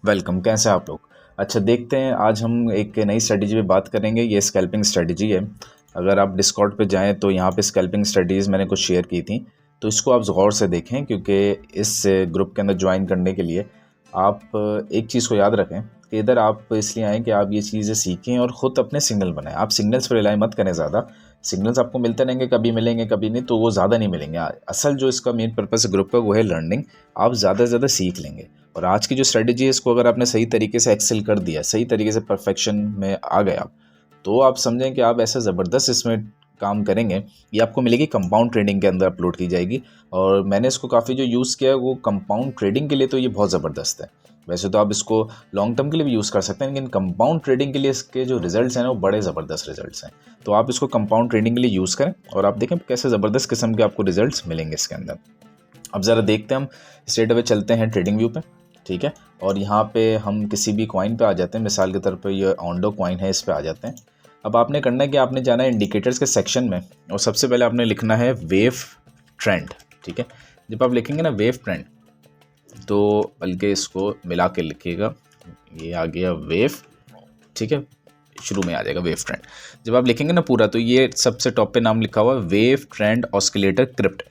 Welcome. कैसे हैं आप लोग? अच्छा, देखते हैं आज हम एक नई स्ट्रेटजी पे बात करेंगे। ये स्कैल्पिंग स्ट्रेटजी है। अगर आप डिस्कॉर्ड पे जाएं तो यहाँ पे स्कैल्पिंग स्ट्रेटजीज़ मैंने कुछ शेयर की थी, तो इसको आप गौर से देखें क्योंकि इस ग्रुप के अंदर ज्वाइन करने के लिए आप एक चीज़ को याद रखें कि इधर आप इसलिए आएँ कि आप ये चीज़ें सीखें और ख़ुद अपने सिग्नल बनाएं। आप सिग्नल्स पर रिलाई मत करें ज़्यादा। सिग्नल्स आपको मिलते रहेंगे, कभी मिलेंगे कभी नहीं, तो वो ज़्यादा नहीं मिलेंगे। असल जो इसका मेन पर्पज़ ग्रुप का वो है लर्निंग। आप ज़्यादा से ज़्यादा सीख लेंगे और आज की जो स्ट्रेटजी है इसको अगर आपने सही तरीके से एक्सेल कर दिया, सही तरीके से परफेक्शन में आ गए आप, तो आप समझें कि आप ऐसा ज़बरदस्त इसमें काम करेंगे। ये आपको मिलेगी कंपाउंड ट्रेडिंग के अंदर अपलोड की जाएगी और मैंने इसको काफ़ी जो यूज़ किया है वो कंपाउंड ट्रेडिंग के लिए तो ये बहुत ज़बरदस्त है। वैसे तो आप इसको लॉन्ग टर्म के लिए भी यूज़ कर सकते हैं, लेकिन कंपाउंड ट्रेडिंग के लिए इसके जो रिजल्ट्स हैं ना वो बड़े ज़बरदस्त रिजल्ट्स हैं। तो आप इसको कंपाउंड ट्रेडिंग के लिए यूज़ करें और आप देखें कैसे ज़बरदस्त किस्म के आपको रिजल्ट्स मिलेंगे इसके अंदर। अब ज़रा देखते हैं, हम स्ट्रेट अवे चलते हैं ट्रेडिंग व्यू पे, ठीक है। और यहाँ पे हम किसी भी कॉइन पे आ जाते हैं। मिसाल के तौर पे ये ऑन्डो कॉइन है, इस पे आ जाते हैं। अब आपने करना है कि आपने जाना है इंडिकेटर्स के सेक्शन में और सबसे पहले आपने लिखना है वेव ट्रेंड, ठीक है। जब आप लिखेंगे ना वेव ट्रेंड, तो बल्कि इसको मिला के लिखिएगा, ये आ गया वेव, ठीक है। शुरू में आ जाएगा वेव ट्रेंड। जब आप लिखेंगे ना पूरा, तो ये सबसे टॉप पे नाम लिखा हुआ है वेव ट्रेंड ऑस्किलेटर क्रिप्ट,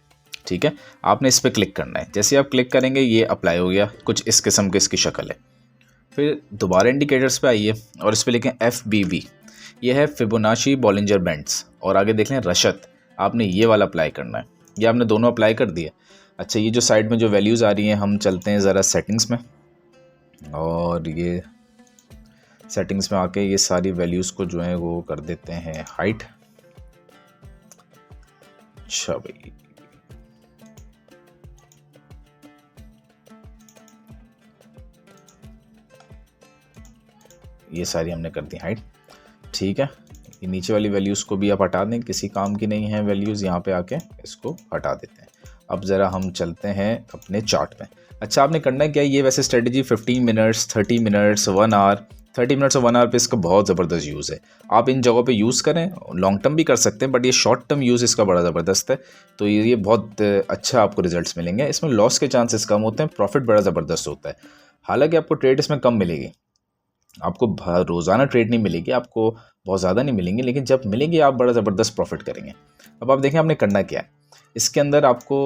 ठीक है। आपने इस पर क्लिक करना है। जैसे आप क्लिक करेंगे ये अप्लाई हो गया, कुछ इस किस्म की इसकी शक्ल है। फिर दोबारा इंडिकेटर्स पे आइए और इस पर लिखें FBV, ये है फिबोनाची बॉलिंजर बैंड्स, और आगे देख लें रशत। आपने ये वाला अप्लाई करना है। ये आपने दोनों अप्लाई कर दिए। अच्छा, ये जो साइड में जो वैल्यूज़ आ रही हैं, हम चलते हैं ज़रा सेटिंग्स में और ये सेटिंग्स में आके ये सारी वैल्यूज़ को जो है वो कर देते हैं हाइट। अच्छा भाई, ये सारी हमने कर दी हाइट, ठीक है। ये नीचे वाली वैल्यूज़ को भी आप हटा दें, किसी काम की नहीं है वैल्यूज़, यहाँ पे आके इसको हटा देते हैं। अब ज़रा हम चलते हैं अपने चार्ट में। अच्छा, आपने करना है क्या, ये वैसे strategy 15 minutes, 30 minutes, 1 hour, 30 minutes और 1 आवर पे इसका बहुत ज़बरदस्त यूज़ है। आप इन जगहों पे यूज़ करें, लॉन्ग टर्म भी कर सकते हैं, बट ये शॉर्ट टर्म यूज़ इसका बड़ा ज़बरदस्त है। तो ये बहुत अच्छा आपको रिजल्ट्स मिलेंगे। इसमें लॉस के चांसेस कम होते हैं, प्रॉफिट बड़ा ज़बरदस्त होता है। हालांकि आपको ट्रेड इसमें कम मिलेगी, आपको रोज़ाना ट्रेड नहीं मिलेगी, आपको बहुत ज़्यादा नहीं मिलेंगी, लेकिन जब मिलेंगी आप बड़ा ज़बरदस्त प्रॉफिट करेंगे। अब आप देखें आपने करना क्या है। इसके अंदर आपको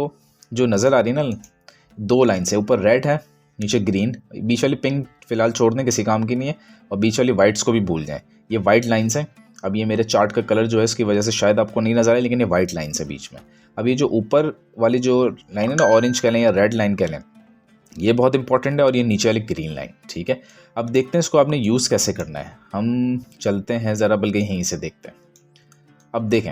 जो नज़र आ रही है ना, 2 लाइन्स है, ऊपर रेड है, नीचे ग्रीन, बीच वाली पिंक फ़िलहाल छोड़ दें, किसी काम की नहीं है, और बीच वाली वाइट्स को भी भूल जाएँ। ये वाइट लाइन्स हैं। अब ये मेरे चार्ट का कलर जो है इसकी वजह से शायद आपको नहीं नज़र आए, लेकिन ये वाइट लाइन्स है बीच में। अब ये जो ऊपर वाली जो लाइन है ना, ऑरेंज कह लें या रेड लाइन कह लें, ये बहुत इंपॉर्टेंट है, और ये नीचे वाली ग्रीन लाइन, ठीक है। अब देखते हैं इसको आपने यूज़ कैसे करना है। हम चलते हैं ज़रा, बल्कि यहीं से देखते हैं। अब देखें,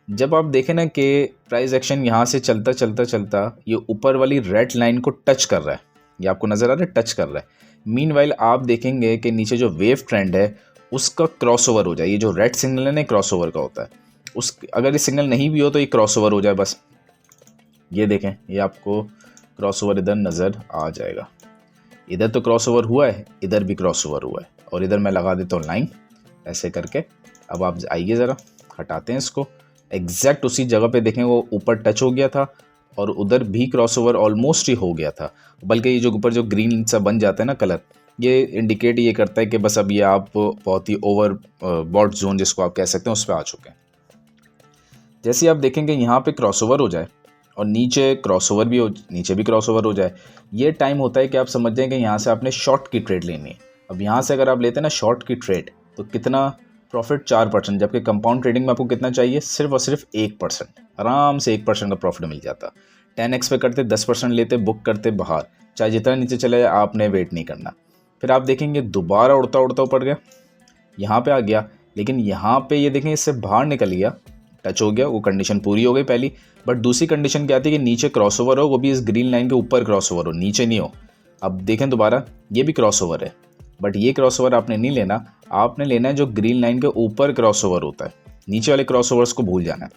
जब आप देखें ना कि प्राइस एक्शन यहाँ से चलता चलता चलता ये ऊपर वाली रेड लाइन को टच कर रहा है, ये आपको नज़र आ रहा है, टच कर रहा है। मीनवाइल आप देखेंगे कि नीचे जो वेव ट्रेंड है उसका क्रॉसओवर हो जाए। ये जो रेड सिग्नल है ना, क्रॉसओवर का होता है। उस अगर ये सिग्नल नहीं भी हो तो ये क्रॉसओवर हो जाए बस। ये देखें, ये आपको क्रॉसओवर इधर नज़र आ जाएगा। इधर तो क्रॉसओवर हुआ है, इधर भी क्रॉसओवर हुआ है, और इधर मैं लगा देता हूँ लाइन ऐसे करके। अब आप आइए ज़रा, हटाते हैं इसको। एग्जैक्ट उसी जगह पे देखें, वो ऊपर टच हो गया था और उधर भी क्रॉसओवर ऑलमोस्ट ही हो गया था। बल्कि ये जो ऊपर जो ग्रीन सा बन जाता है ना कलर, ये इंडिकेट ये करता है कि बस अब ये आप बहुत ही ओवर बॉट जोन जिसको आप कह सकते हैं उस पर आ चुके हैं। जैसे आप देखेंगे यहाँ पे क्रॉसओवर हो जाए और नीचे क्रॉसओवर भी हो, नीचे भी क्रॉसओवर हो जाए, ये टाइम होता है कि आप समझ जाएं कि यहाँ से आपने शॉर्ट की ट्रेड लेनी है। अब यहाँ से अगर आप लेते हैं ना शॉर्ट की ट्रेड, तो कितना प्रॉफिट, 4%, जबकि कंपाउंड ट्रेडिंग में आपको कितना चाहिए, सिर्फ और सिर्फ 1%। आराम से 1% का प्रॉफिट मिल जाता। 10x पे करते, 10% लेते, बुक करते बाहर, चाहे जितना नीचे चले जाए, आपने वेट नहीं करना। फिर आप देखेंगे दोबारा उड़ता उड़ता ऊपर गया, यहाँ पे आ गया, लेकिन यहाँ पे ये देखें इससे बाहर निकल गया, टच हो गया, वो कंडीशन पूरी हो गई पहली। बट दूसरी कंडीशन क्या थी कि नीचे क्रॉसओवर हो, वो भी इस ग्रीन लाइन के ऊपर क्रॉसओवर हो, नीचे नहीं हो। अब देखें दोबारा, ये भी क्रॉसओवर है, बट ये क्रॉसओवर आपने नहीं लेना, आपने लेना है जो ग्रीन लाइन के ऊपर क्रॉसओवर होता है। नीचे वाले क्रॉसओवर्स को भूल जाना है।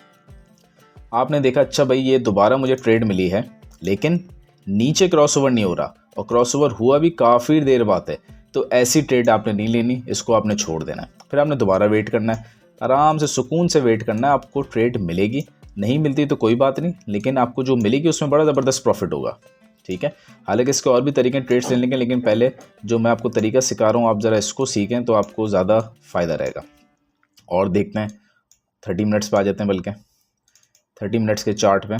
आपने देखा, अच्छा भाई ये दोबारा मुझे ट्रेड मिली है, लेकिन नीचे क्रॉसओवर नहीं हो रहा, और क्रॉसओवर हुआ भी काफ़ी देर बाद है, तो ऐसी ट्रेड आपने नहीं लेनी, इसको आपने छोड़ देना है। फिर आपने दोबारा वेट करना है, आराम से सुकून से वेट करना है। आपको ट्रेड मिलेगी, नहीं मिलती तो कोई बात नहीं, लेकिन आपको जो मिलेगी उसमें बड़ा ज़बरदस्त प्रॉफिट होगा। ठीक है। हालांकि इसके और भी तरीके ट्रेड्स लेने के, लेकिन पहले जो मैं आपको तरीका सिखा रहा हूँ आप ज़रा इसको सीखें तो आपको ज़्यादा फ़ायदा रहेगा। और देखते हैं 30 मिनट्स पे आ जाते हैं, बल्कि 30 मिनट्स के चार्ट पे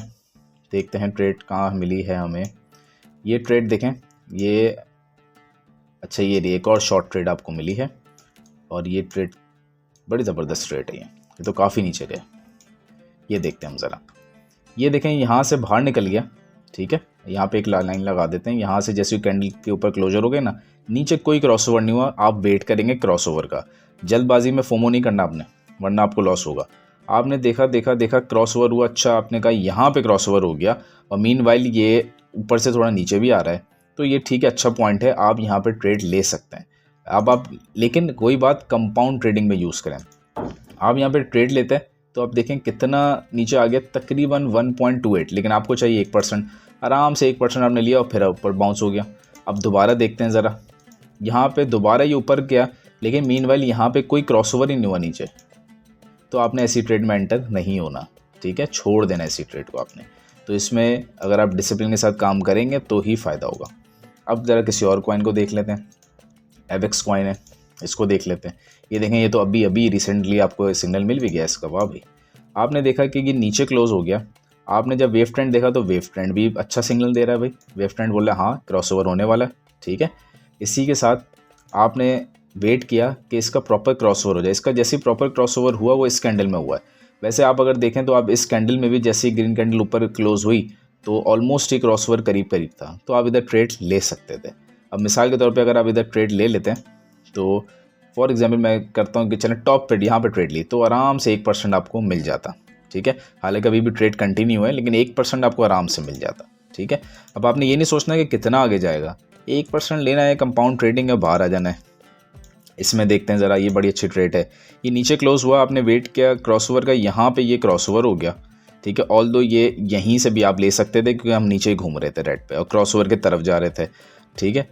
देखते हैं ट्रेड कहाँ मिली है हमें। ये ट्रेड देखें, ये अच्छा ये एक और शॉर्ट ट्रेड आपको मिली है, और ये ट्रेड बड़ी ज़बरदस्त ट्रेड है। ये तो काफ़ी नीचे गए। ये देखते हैं हम ज़रा, ये देखें यहाँ से बाहर निकल गया, ठीक है। यहाँ पे एक लाइन लगा देते हैं, यहाँ से जैसे कैंडल के ऊपर क्लोजर हो गए ना, नीचे कोई क्रॉसओवर नहीं हुआ, आप वेट करेंगे क्रॉसओवर का। जल्दबाजी में फोमो नहीं करना आपने, वरना आपको लॉस होगा। आपने देखा क्रॉसओवर हुआ, अच्छा आपने कहा यहाँ पे क्रॉसओवर हो गया, और मीनवाइल ये ऊपर से थोड़ा नीचे भी आ रहा है, तो ये ठीक है, अच्छा पॉइंट है, आप यहाँ पे ट्रेड ले सकते हैं। अब आप लेकिन कोई बात कंपाउंड ट्रेडिंग में यूज़ करें। आप यहाँ पे ट्रेड लेते हैं तो आप देखें कितना नीचे आ गया, तकरीबन 1.28, लेकिन आपको चाहिए 1%, आराम से 1% आपने लिया और फिर ऊपर बाउंस हो गया। अब दोबारा देखते हैं ज़रा, यहाँ पे दोबारा ये ऊपर गया, लेकिन मीनवाइल यहाँ पे कोई क्रॉसओवर ही नहीं हुआ नीचे, तो आपने ऐसी ट्रेड में एंटर नहीं होना, ठीक है, छोड़ देना ऐसी ट्रेड को आपने। तो इसमें अगर आप डिसिप्लिन के साथ काम करेंगे तो ही फ़ायदा होगा। अब ज़रा किसी और कॉइन को देख लेते हैं, एवेक्स कॉइन है, इसको देख लेते हैं। ये देखें, ये तो अभी रिसेंटली आपको सिग्नल मिल भी गया इसका, वाह भाई। आपने देखा कि ये नीचे क्लोज हो गया, आपने जब वेव ट्रेंड देखा तो वेव ट्रेंड भी अच्छा सिग्नल दे रहा है भाई, वेव ट्रेंड बोल रहा है हाँ क्रॉसओवर होने वाला है, ठीक है। इसी के साथ आपने वेट किया कि इसका प्रॉपर क्रॉसओवर हो जाए। इसका जैसे प्रॉपर क्रॉसओवर हुआ वो इस कैंडल में हुआ है। वैसे आप अगर देखें तो आप इस कैंडल में भी जैसे ग्रीन कैंडल ऊपर क्लोज हुई तो ऑलमोस्ट ही क्रॉसओवर करीब था, तो आप इधर ट्रेड ले सकते थे। अब मिसाल के तौर पे अगर आप इधर ट्रेड ले लेते हैं तो फॉर एग्जांपल मैं करता हूँ कि चलें टॉप पे यहाँ पे ट्रेड ली तो आराम से 1% आपको मिल जाता, ठीक है। हालांकि अभी भी ट्रेड कंटिन्यू है, लेकिन 1% आपको आराम से मिल जाता, ठीक है। अब आपने ये नहीं सोचना कि कितना आगे जाएगा, 1% लेना है, कंपाउंड ट्रेडिंग है, बाहर आ जाना है। इसमें देखते हैं ज़रा, ये बड़ी अच्छी ट्रेड है। ये नीचे क्लोज हुआ, आपने वेट किया क्रॉसओवर का, यहाँ पे ये क्रॉसओवर हो गया, ठीक है। ऑल्दो ये यहीं से भी आप ले सकते थे क्योंकि हम नीचे ही घूम रहे थे रेड पे और क्रॉसओवर की तरफ जा रहे थे, ठीक है।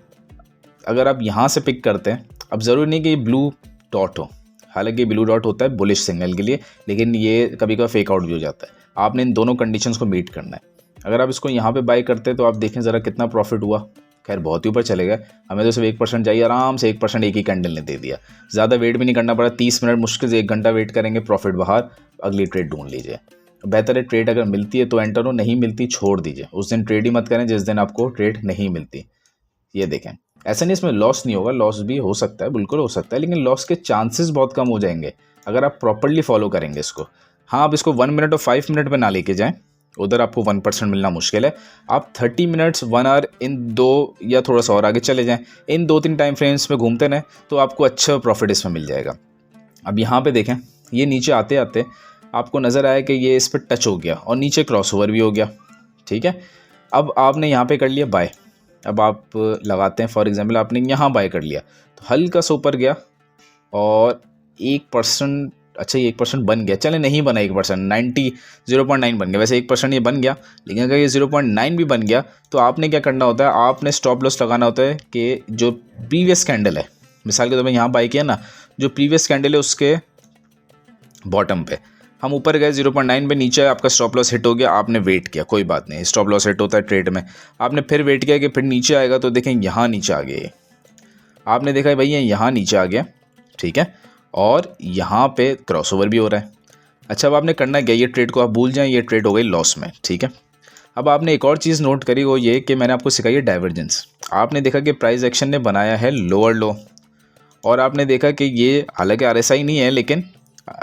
अगर आप यहाँ से पिक करते हैं, अब ज़रूरी नहीं कि ये ब्लू डॉट हो, हालांकि ब्लू डॉट होता है बुलिश सिग्नल के लिए, लेकिन ये कभी कभी फेक आउट भी हो जाता है। आपने इन दोनों कंडीशंस को मीट करना है। अगर आप इसको यहाँ पे बाई करते हैं तो आप देखें ज़रा कितना प्रॉफिट हुआ, खैर बहुत ही ऊपर चले गए। हमें तो सिर्फ 1% चाहिए, आराम से 1% एक ही कैंडल ने दे दिया, ज़्यादा वेट भी नहीं करना पड़ा। 30 मिनट मुश्किल से 1 घंटा वेट करेंगे, प्रॉफिट बाहर, अगली ट्रेड ढूंढ लीजिए। बेहतर है ट्रेड अगर मिलती है तो एंटर हो, नहीं मिलती छोड़ दीजिए। उस दिन ट्रेड ही मत करें जिस दिन आपको ट्रेड नहीं मिलती। ये देखें, ऐसा नहीं इसमें लॉस नहीं होगा, लॉस भी हो सकता है, बिल्कुल हो सकता है, लेकिन लॉस के चांसेस बहुत कम हो जाएंगे अगर आप प्रॉपर्ली फॉलो करेंगे इसको। हाँ, आप इसको 1 मिनट और 5 मिनट पे ना लेके जाएं, उधर आपको 1% मिलना मुश्किल है। आप 30 मिनट्स 1 आवर इन 2 या थोड़ा सा और आगे चले जाएं, इन 2-3 टाइम फ्रेम्स में घूमते रहें तो आपको अच्छा प्रॉफिट इसमें मिल जाएगा। अब यहाँ पे देखें, ये नीचे आते आते आपको नज़र आया कि ये इस पर टच हो गया और नीचे क्रॉसओवर भी हो गया, ठीक है। अब आपने यहाँ पे कर लिया बाय। अब आप लगाते हैं फॉर एग्जांपल आपने यहाँ बाय कर लिया तो हल्का सा ऊपर गया और 1%, अच्छा ये 1% बन गया, चले नहीं बना 1%, 0.9 बन गया। वैसे 1% ये बन गया, लेकिन अगर ये 0.9 भी बन गया तो आपने क्या करना होता है, आपने स्टॉप लॉस लगाना होता है कि जो प्रीवियस कैंडल है, मिसाल के तौर पर यहाँ बाय किया ना, जो प्रीवियस कैंडल है उसके बॉटम पे हम ऊपर गए 0.9 पे, नीचे आपका स्टॉप लॉस हिट हो गया, आपने वेट किया, कोई बात नहीं, स्टॉप लॉस हिट होता है ट्रेड में। आपने फिर वेट किया कि फिर नीचे आएगा तो देखें यहाँ नीचे आ गया, आपने देखा भाई यहाँ नीचे आ गया, ठीक है, और यहाँ पे क्रॉसओवर भी हो रहा है। अच्छा, अब आपने करना क्या, ये ट्रेड को आप भूल जाएं, ये ट्रेड हो गई लॉस में, ठीक है। अब आपने एक और चीज़ नोट करी, वो ये कि मैंने आपको सिखाई है डाइवर्जेंस। आपने देखा कि प्राइस एक्शन ने बनाया है लोअर लो, और आपने देखा कि ये हालांकि RSI नहीं है, लेकिन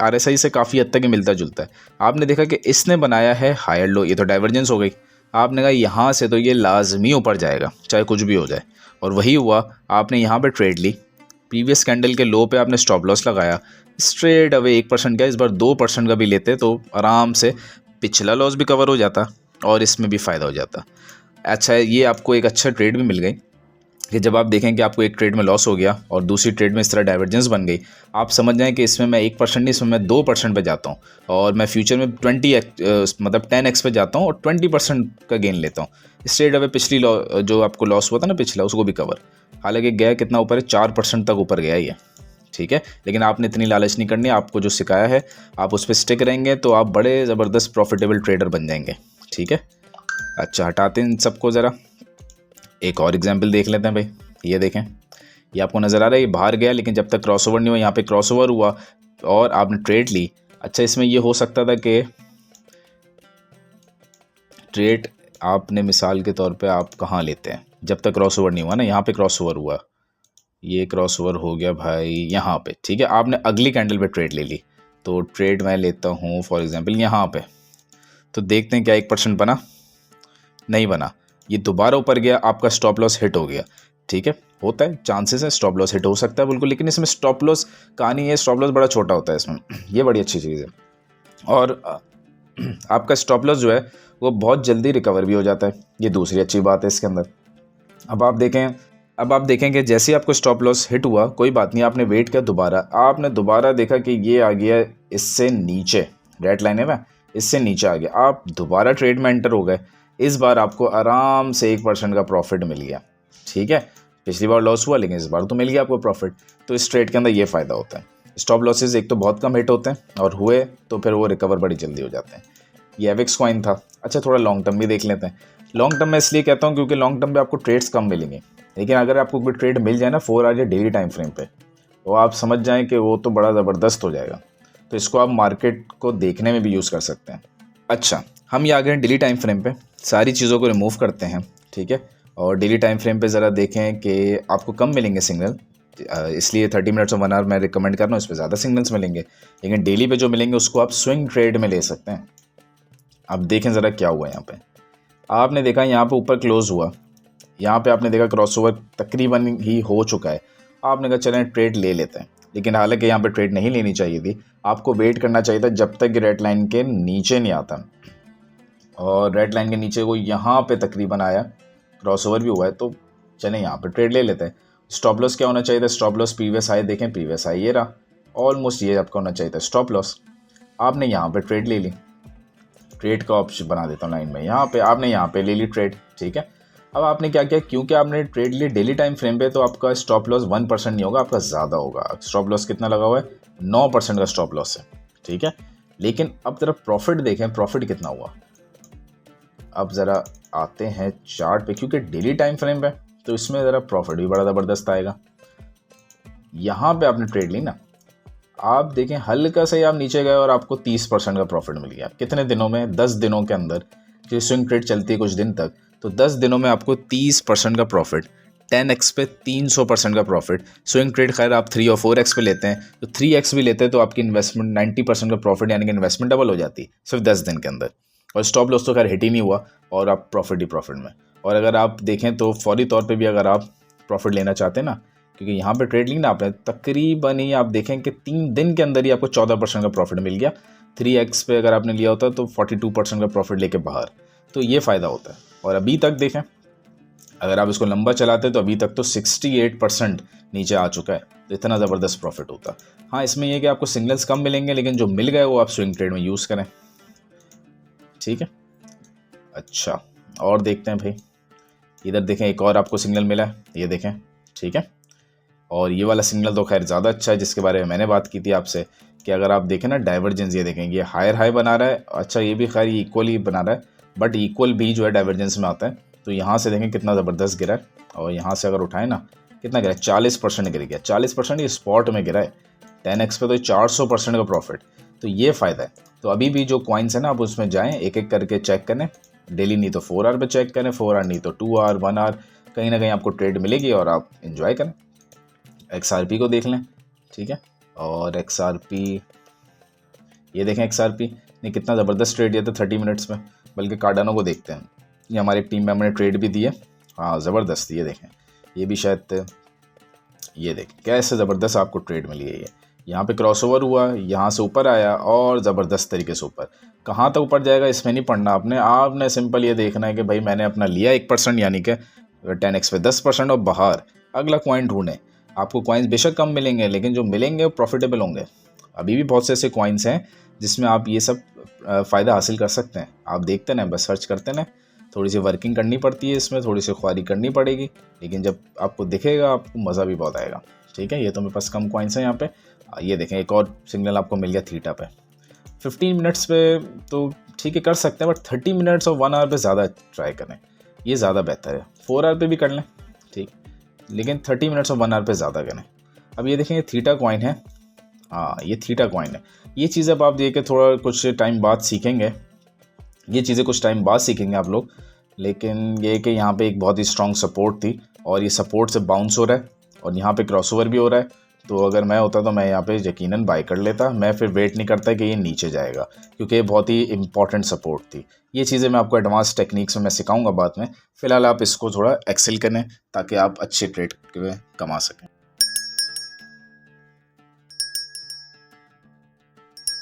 RSI से काफ़ी हद तक ही मिलता जुलता है। आपने देखा कि इसने बनाया है हायर लो, ये तो डाइवर्जेंस हो गई। आपने कहा यहाँ से तो ये लाजमी ऊपर जाएगा चाहे कुछ भी हो जाए, और वही हुआ। आपने यहाँ पे ट्रेड ली, प्रीवियस कैंडल के लो पे आपने स्टॉप लॉस लगाया, स्ट्रेट अवे 1% का, इस बार 2% का भी लेते तो आराम से पिछला लॉस भी कवर हो जाता और इसमें भी फ़ायदा हो जाता। अच्छा, ये आपको एक अच्छा ट्रेड भी मिल गई कि जब आप देखें कि आपको एक ट्रेड में लॉस हो गया और दूसरी ट्रेड में इस तरह डाइवर्जेंस बन गई, आप समझ जाएं कि इसमें मैं 1% नहीं, इसमें मैं 2% पे जाता हूं और मैं फ्यूचर में 10x पे जाता हूं और 20% का गेन लेता हूं। स्ट्रेट अवे पिछली जो आपको लॉस हुआ था ना पिछला, उसको भी कवर, हालांकि गया कितना ऊपर है, 4% तक ऊपर गया ये, ठीक है। लेकिन आपने इतनी लालच नहीं करनी, आपको जो सिखाया है आप उस पर स्टिक रहेंगे तो आप बड़े ज़बरदस्त प्रॉफिटेबल ट्रेडर बन जाएंगे, ठीक है। अच्छा, हटाते हैं इन सबको ज़रा। एक और एग्जांपल देख लेते हैं भाई। ये देखें, ये आपको नज़र आ रहा है, ये बाहर गया लेकिन जब तक क्रॉसओवर नहीं हुआ, यहाँ पे क्रॉसओवर हुआ और आपने ट्रेड ली। अच्छा, इसमें ये हो सकता था कि ट्रेड आपने मिसाल के तौर पे आप कहाँ लेते हैं, जब तक क्रॉसओवर नहीं हुआ ना, यहाँ पे क्रॉसओवर हुआ, ये क्रॉसओवर हो गया भाई यहाँ पे, ठीक है, आपने अगली कैंडल पे ट्रेड ले ली। तो ट्रेड मैं लेता हूँ फॉर एग्जांपल यहाँ पे, तो देखते हैं क्या 1% बना, नहीं बना। ये दोबारा ऊपर गया, आपका स्टॉप लॉस हिट हो गया, ठीक है, होता है, चांसेस है स्टॉप लॉस हिट हो सकता है बिल्कुल, लेकिन इसमें स्टॉप लॉस कहानी है, स्टॉप लॉस बड़ा छोटा होता है इसमें, ये बड़ी अच्छी चीज़ है। और आपका स्टॉप लॉस जो है वो बहुत जल्दी रिकवर भी हो जाता है, ये दूसरी अच्छी बात है इसके अंदर। अब आप देखें कि जैसे ही आपको स्टॉप लॉस हिट हुआ, कोई बात नहीं, आपने वेट किया, दोबारा आपने दोबारा देखा कि ये आ गया इससे नीचे, रेड लाइन है ना, इससे नीचे आ गया, आप दोबारा ट्रेड में एंटर हो गए। इस बार आपको आराम से 1% का प्रॉफिट मिल गया, ठीक है, पिछली बार लॉस हुआ लेकिन इस बार तो मिल गया आपको प्रॉफिट। तो इस ट्रेड के अंदर ये फ़ायदा होता है, स्टॉप लॉसेज एक तो बहुत कम हिट होते हैं और हुए तो फिर वो रिकवर बड़ी जल्दी हो जाते हैं। ये एविक्स कॉइन था। अच्छा, थोड़ा लॉन्ग टर्म भी देख लेते हैं। लॉन्ग टर्म में इसलिए कहता हूँ क्योंकि लॉन्ग टर्म पे आपको ट्रेड्स कम मिलेंगे, लेकिन अगर आपको कोई ट्रेड मिल जाए ना 4 आवर या डेली टाइम फ्रेम पे, तो आप समझ जाएं कि वो तो बड़ा ज़बरदस्त हो जाएगा। तो इसको आप मार्केट को देखने में भी यूज़ कर सकते हैं। अच्छा, हम ये आ गए डेली टाइम फ्रेम पे, सारी चीज़ों को रिमूव करते हैं, ठीक है, और डेली टाइम फ्रेम पे ज़रा देखें कि आपको कम मिलेंगे सिग्नल, इसलिए 30 मिनट्स और 1 आवर मैं रिकमेंड कर रहा हूँ, इस पर ज़्यादा सिग्नल्स मिलेंगे, लेकिन डेली पे जो मिलेंगे उसको आप स्विंग ट्रेड में ले सकते हैं। अब देखें ज़रा क्या हुआ यहाँ पे, आपने देखा यहाँ पे ऊपर क्लोज हुआ, यहाँ पे आपने देखा क्रॉसओवर तकरीबन ही हो चुका है, आपने कहा चलें ट्रेड ले लेते हैं, लेकिन हालांकि यहाँ पे ट्रेड नहीं लेनी चाहिए थी, आपको वेट करना चाहिए था जब तक रेड लाइन के नीचे नहीं आता, और रेड लाइन के नीचे वो यहाँ पे तकरीबन आया, क्रॉसओवर भी हुआ है, तो चलें यहाँ पे ट्रेड ले लेते हैं। स्टॉप लॉस क्या होना चाहिए था, स्टॉप लॉस प्रीवियस हाई, देखें प्रीवियस हाई ये रहा, ऑलमोस्ट ये आपका होना चाहिए था स्टॉप लॉस। आपने यहाँ पे ट्रेड ले ली, ट्रेड का ऑप्शन बना देता हूँ लाइन में, यहाँ पे आपने यहाँ पे ले ली ट्रेड, ठीक है। अब आपने क्या किया, क्योंकि आपने ट्रेड ली डेली टाइम फ्रेम पे, तो आपका स्टॉप लॉस 1% नहीं होगा, आपका ज़्यादा होगा। स्टॉप लॉस कितना लगा हुआ है, 9% का स्टॉप लॉस है, ठीक है। लेकिन अब ज़रा प्रॉफिट देखें, प्रॉफिट कितना हुआ। अब ज़रा आते हैं चार्ट पे, क्योंकि डेली टाइम फ्रेम पे तो इसमें ज़रा प्रॉफिट भी बड़ा ज़बरदस्त आएगा। यहाँ पे आपने ट्रेड ली ना, आप देखें हल्का से आप नीचे गए और आपको 30% का प्रॉफिट मिल गया। कितने दिनों में, 10 दिनों के अंदर, जो स्विंग ट्रेड चलती है कुछ दिन तक, तो 10 दिनों में आपको 30% का प्रॉफिट, 10x पे 300% का प्रॉफिट। स्विंग ट्रेड खैर आप 3 और 4x पे लेते हैं, तो 3x भी लेते हैं तो आपकी इन्वेस्टमेंट 90% का प्रॉफिट, यानी कि इन्वेस्टमेंट डबल हो जाती है सिर्फ 10 दिन के अंदर। और स्टॉप लॉस तो खैर हिट ही नहीं हुआ और आप प्रॉफिट ही प्रॉफिट में। और अगर आप देखें तो फौरी तौर पर भी अगर आप प्रॉफिट लेना चाहते हैं ना, क्योंकि यहाँ पे ट्रेड ली ना आपने, तकरीबन ही आप देखें कि 3 दिन के अंदर ही आपको 14% का प्रॉफिट मिल गया। 3x पे अगर आपने लिया होता तो 42% का प्रॉफिट लेके बाहर, तो ये फ़ायदा होता है। और अभी तक देखें, अगर आप इसको लंबा चलाते तो अभी तक तो 68% नीचे आ चुका है, तो इतना ज़बरदस्त प्रॉफिट होता। हाँ, इसमें यह कि आपको सिग्नल्स कम मिलेंगे, लेकिन जो मिल गए वो आप स्विंग ट्रेड में यूज़ करें, ठीक है। अच्छा, और देखते हैं भाई, इधर देखें एक और आपको सिग्नल मिला है, ये देखें, ठीक है। और ये वाला सिग्नल तो खैर ज़्यादा अच्छा है, जिसके बारे में मैंने बात की थी आपसे कि अगर आप देखें ना डाइवर्जेंस, ये देखें ये हायर हाई बना रहा है। अच्छा, ये भी खैर इक्वल ही बना रहा है, बट इक्वल भी जो है डाइवर्जेंस में आता है। तो यहाँ से देखें कितना ज़बरदस्त गिरा है, और यहाँ से अगर उठाएं ना, कितना गिरा है, 40% गिर गया। 40% ये स्पॉट में गिरा है, 10x पे तो 400% का प्रॉफिट, तो ये फ़ायदा है। तो अभी भी जो कॉइन्स है ना, आप उसमें जाएँ, एक एक करके चेक करें, डेली नहीं तो 4 आवर पे चेक करें, 4 आवर नहीं तो 2 आवर, 1 आवर, कहीं ना कहीं आपको ट्रेड मिलेगी और आप इंजॉय करें। XRP को देख लें, ठीक है। और XRP, ये देखें XRP ने कितना ज़बरदस्त ट्रेड दिया था 30 मिनट्स में। बल्कि कार्डानो को देखते हैं, ये हमारे टीम मेंबर ने ट्रेड भी दिए, हाँ ज़बरदस्त, ये देखें, ये भी शायद, ये देखें कैसे ज़बरदस्त आपको ट्रेड मिली है। ये यहाँ पे क्रॉसओवर हुआ, यहाँ से ऊपर आया और ज़बरदस्त तरीके से ऊपर। कहाँ तक ऊपर जाएगा इसमें नहीं पढ़ना आपने सिंपल ये देखना है कि भाई मैंने अपना लिया 1%, यानी कि 10x पे 10% और बाहर अगला कॉइन ढूंढें। आपको कॉइन्स बेशक कम मिलेंगे, लेकिन जो मिलेंगे वो प्रॉफिटेबल होंगे। अभी भी बहुत से ऐसे कॉइन्स हैं जिसमें आप ये सब फ़ायदा हासिल कर सकते हैं। आप देखते ना, बस सर्च करते ना, थोड़ी सी वर्किंग करनी पड़ती है इसमें, थोड़ी सी ख्वारी करनी पड़ेगी, लेकिन जब आपको दिखेगा आपको मज़ा भी बहुत आएगा, ठीक है। ये तो मेरे पास कम कॉइन्स हैं यहाँ पे। ये देखें एक और सिग्नल आपको मिल गया थीटा पे, 15 मिनट्स पे तो ठीक है कर सकते हैं, बट 30 मिनट्स और 1 आवर पे ज़्यादा ट्राई करें, ये ज़्यादा बेहतर है। 4 आवर पे भी कर लें, ठीक, लेकिन 30 मिनट्स और 1 आवर पे ज़्यादा करें। अब ये देखें, ये थीटा कॉइन है, हाँ ये थीटा कॉइन है। ये चीज़ अब आप देख के थोड़ा कुछ टाइम बाद सीखेंगे, ये चीज़ें कुछ टाइम बाद सीखेंगे आप लोग, लेकिन ये कि यहाँ पे एक बहुत ही स्ट्रॉन्ग सपोर्ट थी और ये सपोर्ट से बाउंस हो रहा है और यहाँ पे क्रॉसओवर भी हो रहा है। तो अगर मैं होता तो मैं यहाँ पे यकीनन बाय कर लेता, मैं फिर वेट नहीं करता कि ये नीचे जाएगा, क्योंकि ये बहुत ही इंपॉर्टेंट सपोर्ट थी। ये चीज़ें मैं आपको एडवांस टेक्निक्स में मैं सिखाऊंगा बाद में। फ़िलहाल आप इसको थोड़ा एक्सेल करें ताकि आप अच्छे ट्रेड कमा सकें।